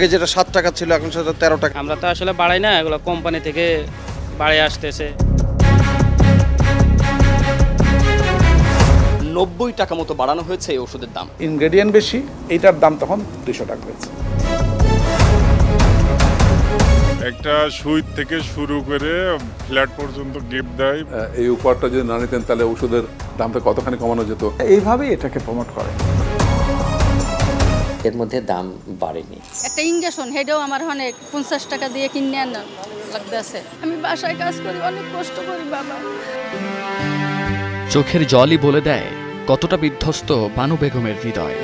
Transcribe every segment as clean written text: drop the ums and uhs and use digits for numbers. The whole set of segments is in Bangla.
আগে যেটা 7 টাকা ছিল এখন সেটা 13 টাকা। আমরা তো আসলে বাড়াই না, এগুলো কোম্পানি থেকে বাড়ে আসতেছে। 90 টাকা মতো বাড়ানো হয়েছে এই ওষুধের দাম। ইনগ্রেডিয়েন্ট বেশি, এইটার দাম তখন 200 টাকা হয়েছে। একটা সুই থেকে শুরু করে ফ্ল্যাট পর্যন্ত গিফট দেয়। এই উপহারটা যদি না নিতেন তাহলে ওষুধের দামটা কতখানি কমানো যেত। এইভাবেই এটাকে প্রমোট করে। এর মধ্যে দাম বাড়েনি। একটা ইঞ্জেকশন হেডেও আমার অনেক 50 টাকা দিয়ে কিনে আনা লাগবে আছে। আমি বাসায় কাজ করি, অনেক কষ্ট করি বাবা। চোখের জলই বলে দেয় কতটা বিধ্বস্ত বানু বেগমের হৃদয়।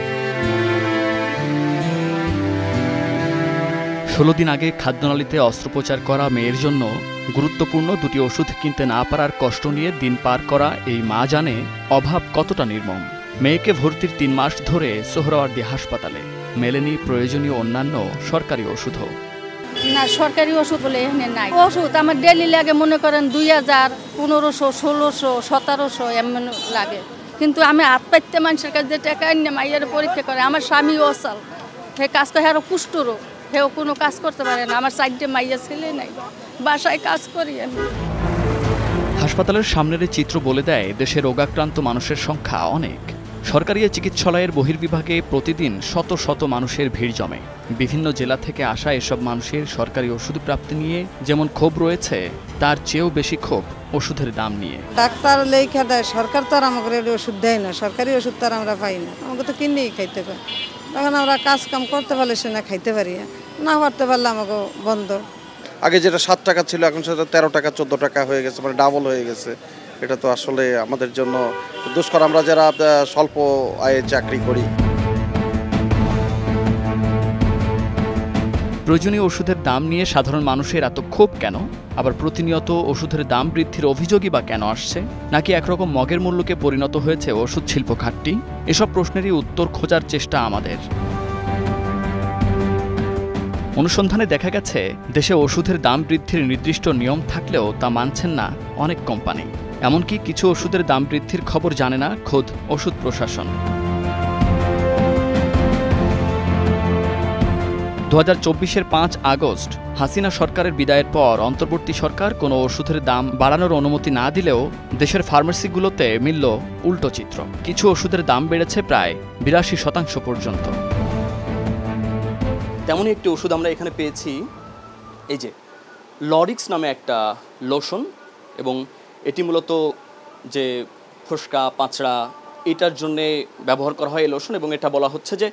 16 দিন আগে খাদ্যনালীতে অস্ত্রোপচার করা মেয়ের জন্য গুরুত্বপূর্ণ দুটি ওষুধ কিনতে না পারার কষ্ট নিয়ে দিন পার করা এই মা জানে অভাব কতটা নির্মম। মেয়েকে ভর্তির 3 মাস ধরে সোহরাওয়ার্দী হাসপাতালে মেলেনি প্রয়োজনীয় অন্যান্য সরকারি ওষুধও। না, সরকারি ওষুধ বলে এখানে নাই। ওষুধ আমার ডেলি লাগে মনে করেন 2000, 1500, 1600, 1700 এমন লাগে। কিন্তু আমি হাত পাইতে মানুষের কাছে যে টাকা এনে মাইয়ের পরীক্ষা করে, আমার স্বামী অসাল, সে কাজ করে, আরও কুষ্ঠরও, সেও কোনো কাজ করতে পারে না। আমার সাইডে মাইয়া ছেলে নাই, বাসায় কাজ করি আমি। হাসপাতালের সামনের চিত্র বলে দেয় দেশের রোগাক্রান্ত মানুষের সংখ্যা অনেক। সরকারি চিকিৎসালয়ের বহির্বিভাগে প্রতিদিন শত শত মানুষের ভিড় জমে। বিভিন্ন জেলা থেকে আসা এসব মানুষের সরকারি ওষুধ প্রাপ্তি নিয়ে যেমন ক্ষোভ রয়েছে, তার চেয়েও বেশি ক্ষোভ ওষুধের দাম নিয়ে। ডাক্তার লেখা দেয়, সরকার তো আর আমাকে ওষুধ দেয় না, সরকারি ওষুধ তো আর আমরা পাই না, আমাকে তো কিনেই খাইতে পারি। তখন আমরা কাজ কাম করতে পারলে সে না খাইতে পারি, না করতে পারলে আমাকে বন্ধ। আগে যেটা 7 টাকা ছিল এখন সেটা 13 টাকা 14 টাকা হয়ে গেছে, মানে ডাবল হয়ে গেছে। এটা তো আসলে আমাদের জন্য দুষ্কর, আমরা যারা স্বল্প আয়ে চাকরি করি। প্রয়োজনীয় ওষুধের দাম নিয়ে সাধারণ মানুষের এত ক্ষোভ কেন? আবার প্রতিনিয়ত ওষুধের দাম বৃদ্ধির অভিযোগই বা কেন আসছে? নাকি একরকম মগের মূল্যকে পরিণত হয়েছে ওষুধ শিল্প ঘাটতি? এসব প্রশ্নেরই উত্তর খোঁজার চেষ্টা আমাদের। অনুসন্ধানে দেখা গেছে দেশে ওষুধের দাম বৃদ্ধির নির্দিষ্ট নিয়ম থাকলেও তা মানছেন না অনেক কোম্পানি। এমনকি কিছু ওষুধের দাম বৃদ্ধির খবর জানে না খোদ ওষুধ প্রশাসন। 2024-এর 5 আগস্ট হাসিনা সরকারের বিদায়ের পর অন্তর্বর্তী সরকার কোনো ওষুধের দাম বাড়ানোর অনুমতি না দিলেও দেশের ফার্মেসিগুলোতে মিলল উল্টো চিত্র। কিছু ওষুধের দাম বেড়েছে প্রায় 82% পর্যন্ত। তেমনই একটি ওষুধ আমরা এখানে পেয়েছি, এই যে লরিক্স নামে একটা লোশন, এবং এটি মূলত যে ফোসকা পাঁচড়া এটার জন্যে ব্যবহার করা হয় এই লোশন, এবং এটা বলা হচ্ছে যে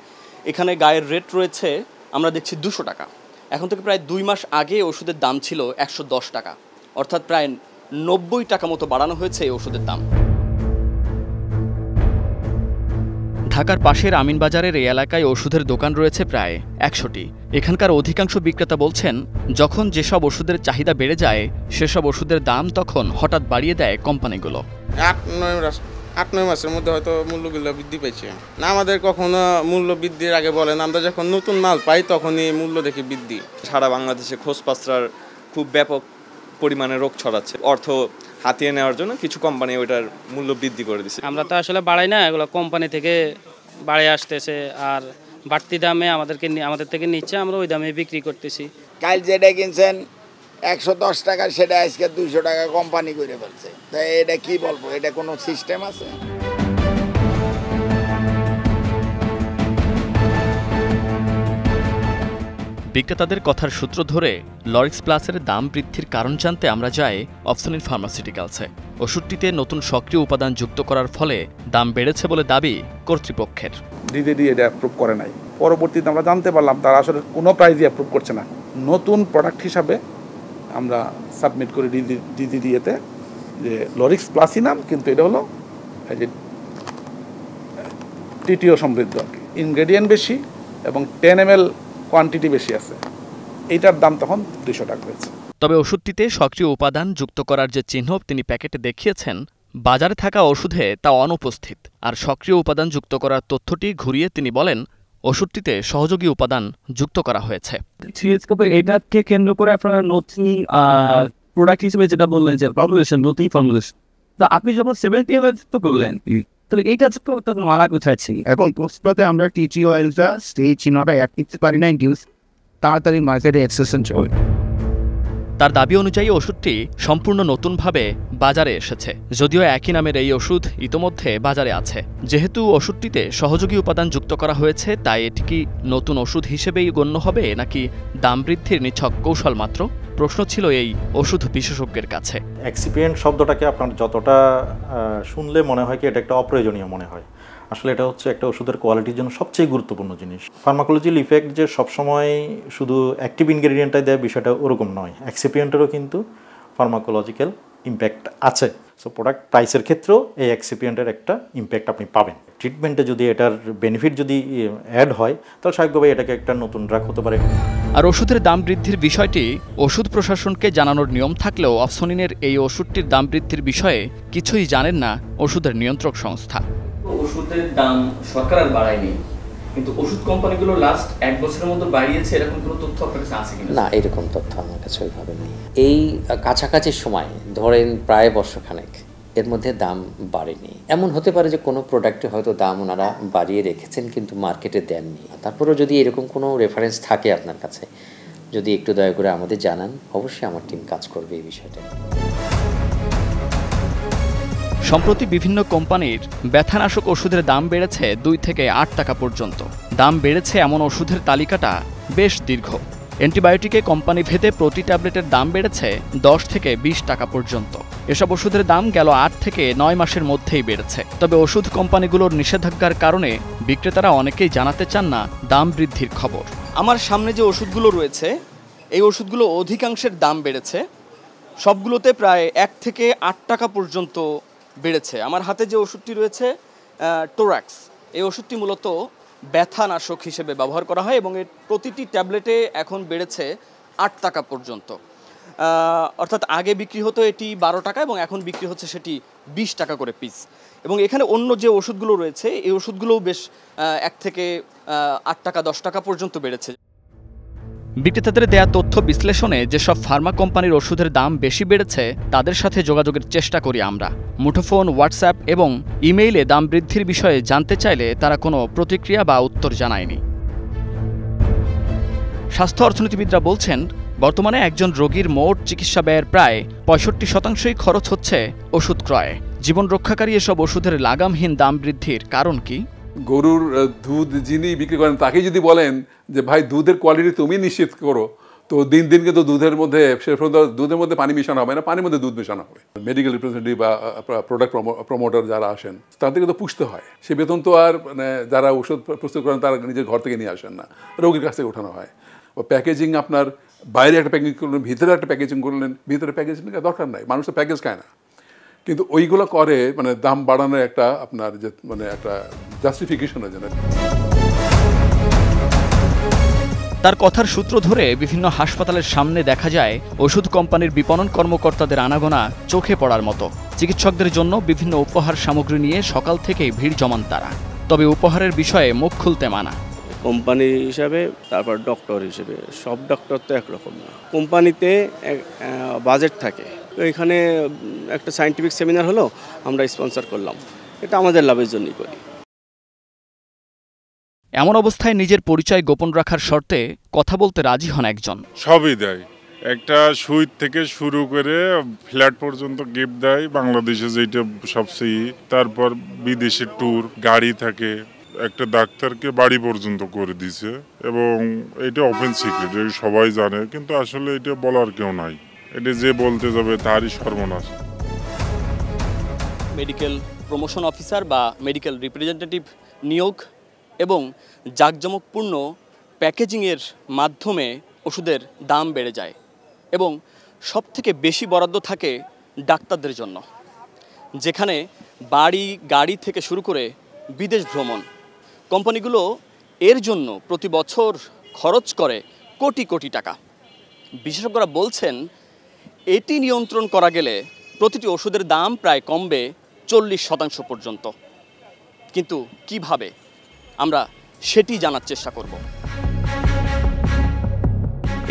এখানে গায়ের রেট রয়েছে আমরা দেখছি 200 টাকা। এখন থেকে প্রায় 2 মাস আগে ওষুধের দাম ছিল 110 টাকা, অর্থাৎ প্রায় 90 টাকা মতো বাড়ানো হয়েছে এই ওষুধের দাম। ঢাকার পাশের আমিনবাজারের এই এলাকায় ওষুধের দোকান রয়েছে প্রায় 100টি। এখানকার অধিকাংশ বিক্রেতা বলছেন, যখন যেসব ওষুধের চাহিদা বেড়ে যায় সেসব ওষুধের দাম তখন হঠাৎ বাড়িয়ে দেয় কোম্পানিগুলো। 8-9 মাসের মধ্যে হয়তো মূল্যগুলো বৃদ্ধি পাইছে না। আমাদের কখনো মূল্য বৃদ্ধির আগে বলেন, আমরা যখন নতুন মাল পাই তখনই মূল্য দেখি বৃদ্ধি। সারা বাংলাদেশে খোঁজ পাসরার খুব ব্যাপক পরিমাণে রোগ ছড়াচ্ছে। অর্থ হাতিয়ে নেওয়ার জন্য কিছু কোম্পানি ওইটার মূল্য বৃদ্ধি করে দিচ্ছে। আমরা তো আসলে বাড়াই না, এগুলো কোম্পানি থেকে বাড়ে আসতেছে, আর বাড়তি দামে আমাদের থেকে নিচ্ছে, আমরা ওই দামে বিক্রি করতেছি। কাল যেটা কিনছেন 110 টাকা, সেটা আজকে 200 টাকা কোম্পানি করে ফেলছে। তাই এটা কি বলবো, এটা কোনো সিস্টেম আছে? বিক্রেতাদের কথার সূত্র ধরে লরিক্স প্লাসের দাম বৃদ্ধির কারণ জানতে আমরা যাই অফসনিন ফার্মাসিউটিক্যালসে। ওষুধটিতে নতুন সক্রিয় উপাদান যুক্ত করার ফলে দাম বেড়েছে বলে দাবি কর্তৃপক্ষের। ডিজিডি এটা অ্যাপ্রুভ করে নাই। পরবর্তীতে আমরা জানতে পারলাম তারা আসলে কোনো প্রাইজই অ্যাপ্রুভ করছে না। নতুন প্রোডাক্ট হিসাবে আমরা সাবমিট করি ডিজিডিএতে যে লরিক্স প্লাসই নাম, কিন্তু এটা হলো এই যে টিটিও সমৃদ্ধ। ইনগ্রেডিয়েন্ট বেশি এবং 10 ml কোয়ান্টিটি বেশি আছে, এইটার দাম তখন 200 টাকা হয়েছে। তবে ওষুধটিতে সক্রিয় উপাদান যুক্ত করার যে চিহ্ন তিনি প্যাকেটে দেখিয়েছেন, বাজারে থাকা ওষুধে তা অনুপস্থিত। আর সক্রিয় উপাদান যুক্ত করার তথ্যটি ঘুরিয়ে তিনি বলেন ওষুধটিতে সহযোগী উপাদান যুক্ত করা হয়েছে। এটাকে কেন্দ্র করে আপনারা নতুন প্রোডাক্ট হিসেবে যেটা বললেন যে ফর্মুলেশন, নতুন ফর্মুলেশন, তা আপনি যখন 70 ml যুক্ত করলেন, তাহলে এইটা যুক্ত করতে মারা কোথায় ছিল? এখন প্রশ্নতে আমরা টিটি অয়েলটা স্টেজ চিহ্নটা অ্যাড করতে পারি না ইউজ, তাড়াতাড়ি মার্কেটে এক্সেশন চলে। তার দাবি অনুযায়ী ওষুধটি সম্পূর্ণ নতুনভাবে বাজারে এসেছে, যদিও একই নামের এই ওষুধ ইতোমধ্যে বাজারে আছে। যেহেতু ওষুধটিতে সহযোগী উপাদান যুক্ত করা হয়েছে, তাই এটি কি নতুন ওষুধ হিসেবেই গণ্য হবে নাকি দাম বৃদ্ধির নিছক কৌশল মাত্র? প্রশ্ন ছিল এই ওষুধ বিশেষজ্ঞের কাছে। এক্সিপিয়েন্ট শব্দটাকে আপনার যতটা শুনলে মনে হয় কি এটা একটা অপ্রয়োজনীয় মনে হয়, আসলে এটা হচ্ছে একটা ওষুধের কোয়ালিটির জন্য সবচেয়ে গুরুত্বপূর্ণ জিনিস। ফার্মাকোলজিক্যাল ইফেক্ট যে সবসময় শুধু অ্যাক্টিভ ইনগ্রেডিয়েন্টটাই দেয় বিষয়টা ওরকম নয়, এক্সিপিয়েন্টেরও কিন্তু ফার্মাকোলজিক্যাল ইম্প্যাক্ট আছে। সো প্রোডাক্ট প্রাইসের ক্ষেত্রেও এই এক্সিপিয়েন্টের একটা ইম্প্যাক্ট আপনি পাবেন। ট্রিটমেন্টে যদি এটার বেনিফিট যদি অ্যাড হয় তাহলে স্বাভাবিকভাবে এটাকে একটা নতুন ড্রাগ হতে পারে। আর ওষুধের দাম বৃদ্ধির বিষয়টি ওষুধ প্রশাসনকে জানানোর নিয়ম থাকলেও অফসনিনের এই ওষুধটির দাম বৃদ্ধির বিষয়ে কিছুই জানেন না ওষুধের নিয়ন্ত্রক সংস্থা। ওষুধের দাম সরকার আর বাড়ায়নি, কিন্তু ওষুধ কোম্পানিগুলো লাস্ট 1 বছরের মধ্যে বাড়িয়েছে, এরকম কোনো তথ্য আপনার কাছে আছে কিনা? না, এরকম তথ্য আমার কাছে ওইভাবে নেই। এই কাছাকাছি সময় ধরেন প্রায় বর্ষখানেক এর মধ্যে দাম বাড়েনি। এমন হতে পারে যে কোনো প্রোডাক্টে হয়তো দাম ওনারা বাড়িয়ে রেখেছেন কিন্তু মার্কেটে দেননি। তারপরেও যদি এরকম কোনো রেফারেন্স থাকে আপনার কাছে, যদি একটু দয়া করে আমাদের জানান, অবশ্যই আমার টিম কাজ করবে এই বিষয়টা। সম্প্রতি বিভিন্ন কোম্পানির ব্যথানাশক ওষুধের দাম বেড়েছে 2 থেকে 8 টাকা পর্যন্ত। দাম বেড়েছে এমন ওষুধের তালিকাটা বেশ দীর্ঘ। অ্যান্টিবায়োটিকে কোম্পানি ভেদে প্রতি ট্যাবলেটের দাম বেড়েছে 10 থেকে 20 টাকা পর্যন্ত। এসব ওষুধের দাম গেল 8 থেকে 9 মাসের মধ্যেই বেড়েছে। তবে ওষুধ কোম্পানিগুলোর নিষেধাজ্ঞার কারণে বিক্রেতারা অনেকেই জানাতে চান না দাম বৃদ্ধির খবর। আমার সামনে যে ওষুধগুলো রয়েছে, এই ওষুধগুলো অধিকাংশের দাম বেড়েছে, সবগুলোতে প্রায় 1 থেকে 8 টাকা পর্যন্ত বেড়েছে। আমার হাতে যে ওষুধটি রয়েছে টোরাক্স, এই ওষুধটি মূলত ব্যথানাশক হিসেবে ব্যবহার করা হয় এবং এর প্রতিটি ট্যাবলেটে এখন বেড়েছে 8 টাকা পর্যন্ত। অর্থাৎ আগে বিক্রি হতো এটি 12 টাকা এবং এখন বিক্রি হচ্ছে সেটি 20 টাকা করে পিস। এবং এখানে অন্য যে ওষুধগুলো রয়েছে, এই ওষুধগুলোও বেশ 1 থেকে 8 টাকা 10 টাকা পর্যন্ত বেড়েছে। বিক্রেতাদের দেয়া তথ্য বিশ্লেষণে যেসব ফার্মা কোম্পানির ওষুধের দাম বেশি বেড়েছে তাদের সাথে যোগাযোগের চেষ্টা করি আমরা। মুঠোফোন, হোয়াটসঅ্যাপ এবং ইমেইলে দাম বৃদ্ধির বিষয়ে জানতে চাইলে তারা কোনো প্রতিক্রিয়া বা উত্তর জানায়নি। স্বাস্থ্য অর্থনীতিবিদরা বলছেন, বর্তমানে একজন রোগীর মোট চিকিৎসা ব্যয়ের প্রায় 65% খরচ হচ্ছে ওষুধ ক্রয়ে। জীবন রক্ষাকারী এসব ওষুধের লাগামহীন দাম বৃদ্ধির কারণ কি? গরুর দুধ যিনি বিক্রি করেন তাকে যদি বলেন যে ভাই দুধের কোয়ালিটি তুমি নিশ্চিত করো, তো দিন দিন কিন্তু দুধের মধ্যে শেষ পর্যন্ত দুধের মধ্যে পানি মিশানো হবে না, পানির মধ্যে দুধ মেশানো হবে। মেডিকেল রিপ্রেজেন্টেটিভ বা প্রোডাক্ট প্রমোটার যারা আসেন তাদেরকে তো পুষতে হয়। সে বেতন তো আর মানে যারা ওষুধ প্রস্তুত করেন তারা নিজের ঘর থেকে নিয়ে আসেন না, রোগীর কাছ থেকে ওঠানো হয়। প্যাকেজিং আপনার বাইরে একটা প্যাকেজিং করলেন, ভিতরে একটা প্যাকেজিং করলেন, ভিতরে প্যাকেজিং দরকার নাই, মানুষ তো প্যাকেজ খায় না, কিন্তু ওইগুলো করে মানে দাম বাড়ানোর একটা আপনার যে মানে একটা জাস্টিফিকেশনের জন্য। তার কথার সূত্র ধরে বিভিন্ন হাসপাতালের সামনে দেখা যায় ওষুধ কোম্পানির বিপণন কর্মকর্তাদের আনাগোনা চোখে পড়ার মতো। চিকিৎসকদের জন্য বিভিন্ন উপহার সামগ্রী নিয়ে সকাল থেকেই ভিড় জমান তারা। তবে উপহারের বিষয়ে মুখ খুলতে মানা। কোম্পানি হিসাবে, তারপর ডক্টর হিসেবে, সব ডক্টর তো একরকম না। কোম্পানিতে বাজেট থাকে, তো এখানে একটা সায়েন্টিফিক সেমিনার হলো, আমরা স্পন্সর করলাম, এটা আমাদের লাভের জন্যই করি। এমন অবস্থায় নিজের পরিচয় গোপন রাখার শর্তে কথা বলতে রাজি হন একজন। সবই দেয়, একটা সুই থেকে শুরু করে ফ্ল্যাট পর্যন্ত গিফট দেয়, বাংলাদেশে যেটা সবচেয়ে, তারপর বিদেশের ট্যুর, গাড়ি থাকে, একটা ডাক্তারকে বাড়ি পর্যন্ত করে দিছে এবং এটা ওপেন সিক্রেট, সবাই জানে, কিন্তু আসলে এটা বলার কেউ নাই, এটা যে বলতে যাবে তারই সর্বনাশ। মেডিকেল প্রমোশন অফিসার বা মেডিকেল রিপ্রেজেন্টেটিভ নিয়োগ এবং জাঁকজমকপূর্ণ প্যাকেজিংয়ের মাধ্যমে ওষুধের দাম বেড়ে যায় এবং সবথেকে বেশি বরাদ্দ থাকে ডাক্তারদের জন্য, যেখানে বাড়ি, গাড়ি থেকে শুরু করে বিদেশ ভ্রমণ। কোম্পানিগুলো এর জন্য প্রতি বছর খরচ করে কোটি কোটি টাকা। বিশেষজ্ঞরা বলছেন, এটি নিয়ন্ত্রণ করা গেলে প্রতিটি ওষুধের দাম প্রায় কমবে 40% পর্যন্ত। কিন্তু কিভাবে, আমরা সেটি জানার চেষ্টা করব।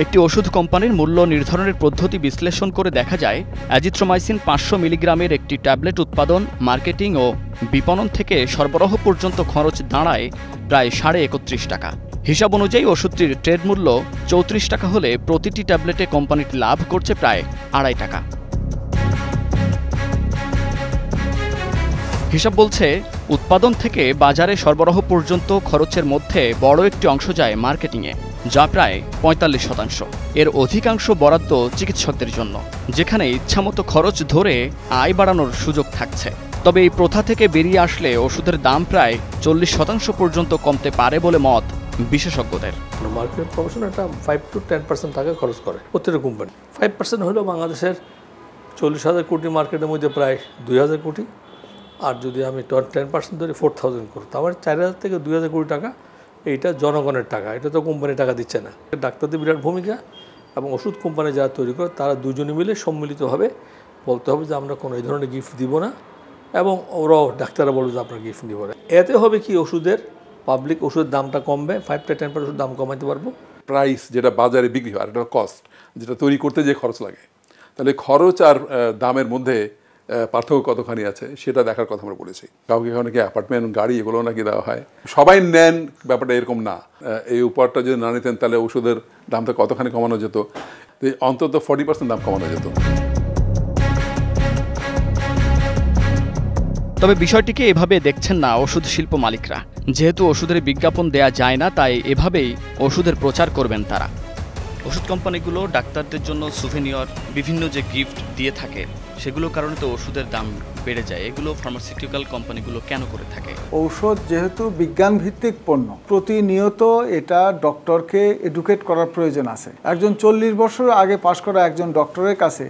একটি ওষুধ কোম্পানির মূল্য নির্ধারণের পদ্ধতি বিশ্লেষণ করে দেখা যায়, অ্যাজিথ্রোমাইসিন 500 মিলিগ্রামের একটি ট্যাবলেট উৎপাদন, মার্কেটিং ও বিপণন থেকে সরবরাহ পর্যন্ত খরচ দাঁড়ায় প্রায় 31.5 টাকা। হিসাব অনুযায়ী ওষুধটির ট্রেড মূল্য 34 টাকা হলে প্রতিটি ট্যাবলেটে কোম্পানিটি লাভ করছে প্রায় 2.5 টাকা। হিসাব বলছে উৎপাদন থেকে বাজারে সরবরাহ পর্যন্ত খরচের মধ্যে বড় একটি অংশ যায় মার্কেটিংয়ে, যা প্রায় 45%। এর অধিকাংশ বরাদ্দ চিকিৎসকদের জন্য, যেখানে ইচ্ছামতো খরচ ধরে আয় বাড়ানোর সুযোগ থাকছে। তবে এই প্রথা থেকে বেরিয়ে আসলে ওষুধের দাম প্রায় 40% পর্যন্ত কমতে পারে বলে মত বিশেষজ্ঞদের। মার্কেট প্রমোশন একটা 5 to 10% টাকা খরচ করে প্রত্যেকটা কোম্পানি। 5% হলেও বাংলাদেশের 40,000 কোটি মার্কেটের মধ্যে প্রায় 2,000 কোটি, আর যদি আমি 10% ধরি 4,000 কোটি, তারপর 4,000 থেকে 2,000 কোটি টাকা এইটা জনগণের টাকা, এটা তো কোম্পানি টাকা দিচ্ছে না। ডাক্তারদের বিরাট ভূমিকা এবং ওষুধ কোম্পানি যারা তৈরি করে তারা দুজনে মিলে সম্মিলিতভাবে বলতে হবে যে আমরা কোনো এই ধরনের গিফট দিব না, এবং ওরাও ডাক্তাররা বলবে যে আপনার গিফট দিব না। এতে হবে কি ওষুধের পাবলিক ওষুধের দামটা কমবে, 5 to 10% দাম কমাতে পারবো। প্রাইস যেটা বাজারে বিক্রি হয় আর একটা কস্ট যেটা তৈরি করতে যে খরচ লাগে, তাহলে খরচ আর দামের মধ্যে পার্থক্য কতখানি আছে সেটা দেখার কথা আমরা বলেছি। কাউকে অনেকে অ্যাপার্টমেন্ট গাড়ি এগুলো নাকি দেওয়া হয়, সবাই নেন, ব্যাপারটা এরকম না। এই উপহারটা যদি না নিতেন তাহলে ওষুধের দামটা কতখানি কমানো যেত, অন্তত 40% দাম কমানো যেত। তবে বিষয়টিকে এভাবে দেখছেন না ওষুধ শিল্প মালিকরা। যেহেতু ওষুধের বিজ্ঞাপন দেয়া যায় না, তাই এভাবেই ওষুধের প্রচার করবেন তারা। ওষুধ কোম্পানিগুলো ডাক্তারদের জন্য সুভেনিয়র বিভিন্ন যে গিফট দিয়ে থাকে, সেগুলোর কারণে তো ওষুধের দাম বেড়ে যায়। এগুলো ফার্মাসিউটিক্যাল কোম্পানিগুলো কেন করে থাকে? ঔষধ যেহেতু বিজ্ঞান ভিত্তিক পণ্য, প্রতিনিয়ত এটা ডক্টরকে এডুকেট করার প্রয়োজন আছে। একজন 40 বছর আগে পাশ করা একজন ডক্টরের কাছে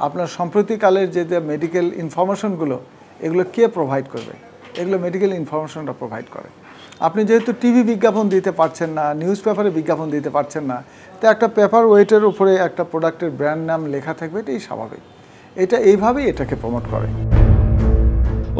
আপনার সম্প্রতিকালের যে মেডিকেল ইনফরমেশনগুলো, এগুলো কে প্রোভাইড করবে? এগুলো মেডিকেল ইনফরমেশনটা প্রোভাইড করে। আপনি যেহেতু টিভি বিজ্ঞাপন দিতে পারছেন না, নিউজ পেপারে বিজ্ঞাপন দিতে পারছেন না, তো একটা পেপার ওয়েটের উপরে একটা প্রোডাক্টের ব্র্যান্ড নাম লেখা থাকবে, এটাই স্বাভাবিক। এটা এইভাবেই এটাকে প্রমোট করে।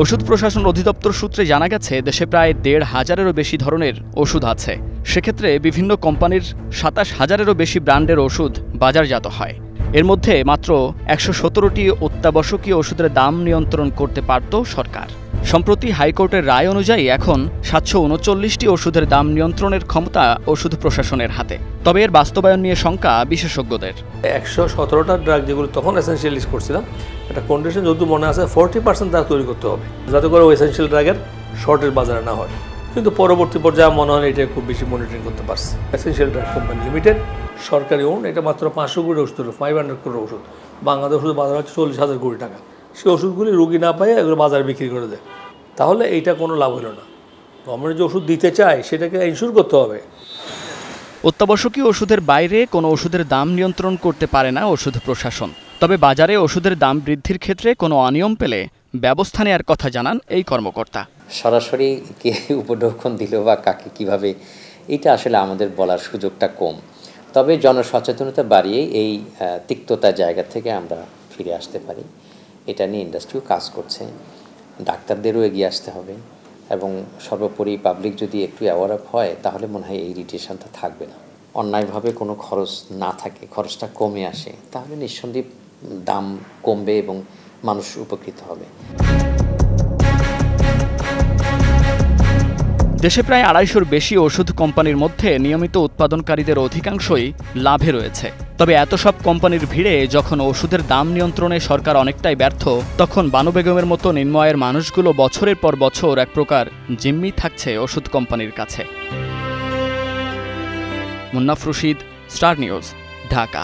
ওষুধ প্রশাসন অধিদপ্তর সূত্রে জানা গেছে দেশে প্রায় 1,500-এরও বেশি ধরনের ওষুধ আছে। সেক্ষেত্রে বিভিন্ন কোম্পানির 27,000-এরও বেশি ব্র্যান্ডের ওষুধ বাজারজাত হয়। এর মধ্যে মাত্র 117টি অত্যাবশ্যকীয় ওষুধের দাম নিয়ন্ত্রণ করতে পারত সরকার। সম্প্রতি হাইকোর্টের রায় অনুযায়ী এখন 739টি ওষুধের দাম নিয়ন্ত্রণের ক্ষমতা ওষুধ প্রশাসনের হাতে। তবে এর বাস্তবায়ন নিয়ে শঙ্কা বিশেষজ্ঞদের। 117টা ড্রাগ যেগুলো তখন এসেনশিয়াল লিস্ট করছিলাম, একটা কন্ডিশন যত মনে আছে 40% তারা তৈরি করতে হবে, যাতে করে ওই এসেনশিয়াল ড্রাগের শর্টেজ বাজারে না হয়। কিন্তু পরবর্তী পর্যায়ে মনে হয় এটা খুব বেশি মনিটরিং করতে পারছে। এসেনশিয়াল ড্রাগ কোম্পানি লিমিটেড সরকারি ওন, এটা মাত্র 500 কোটি ওষুধ, 500 কোটি ওষুধ। বাংলাদেশ ওষুধ বাজার হচ্ছে 40,000 কোটি টাকা। সেই ওষুধগুলি রুগী না পায় এগুলো বাজারে বিক্রি করে দেয়, তাহলে এইটা কোনো লাভ হলো না। গভর্নমেন্ট যে ওষুধ দিতে চায় সেটাকে ইনস্যুর করতে হবে। অত্যাবশ্যকীয় ওষুধের বাইরে কোনো ওষুধের দাম নিয়ন্ত্রণ করতে পারে না ওষুধ প্রশাসন। তবে বাজারে ওষুধের দাম বৃদ্ধির ক্ষেত্রে কোনো অনিয়ম পেলে ব্যবস্থা নেওয়ার কথা জানান এই কর্মকর্তা। সরাসরি কে উপঢৌকন দিল বা কাকে কিভাবে, এটা আসলে আমাদের বলার সুযোগটা কম। তবে জনসচেতনতা বাড়িয়ে এই তিক্ততা জায়গা থেকে আমরা ফিরে আসতে পারি। এটা নিয়ে ইন্ডাস্ট্রিও কাজ করছে, ডাক্তারদেরও এগিয়ে আসতে হবে, এবং সর্বোপরি পাবলিক যদি একটু অ্যাওয়ার আপ হয় তাহলে মনে হয় এই ইরিটেশনটা থাকবে না। অন্যায়ভাবে কোনো খরচ না থাকে, খরচটা কমে আসে, তাহলে নিঃসন্দেহে দাম কমবে এবং মানুষ উপকৃত হবে। দেশে প্রায় 250-এর বেশি ওষুধ কোম্পানির মধ্যে নিয়মিত উৎপাদনকারীদের অধিকাংশই লাভে রয়েছে। তবে এত সব কোম্পানির ভিড়ে যখন ওষুধের দাম নিয়ন্ত্রণে সরকার অনেকটাই ব্যর্থ, তখন বানু বেগমের মতো নিম্ন আয়ের মানুষগুলো বছরের পর বছর এক প্রকার জিম্মি থাকছে ওষুধ কোম্পানির কাছে। Munnaf Rashid, star news, Dhaka.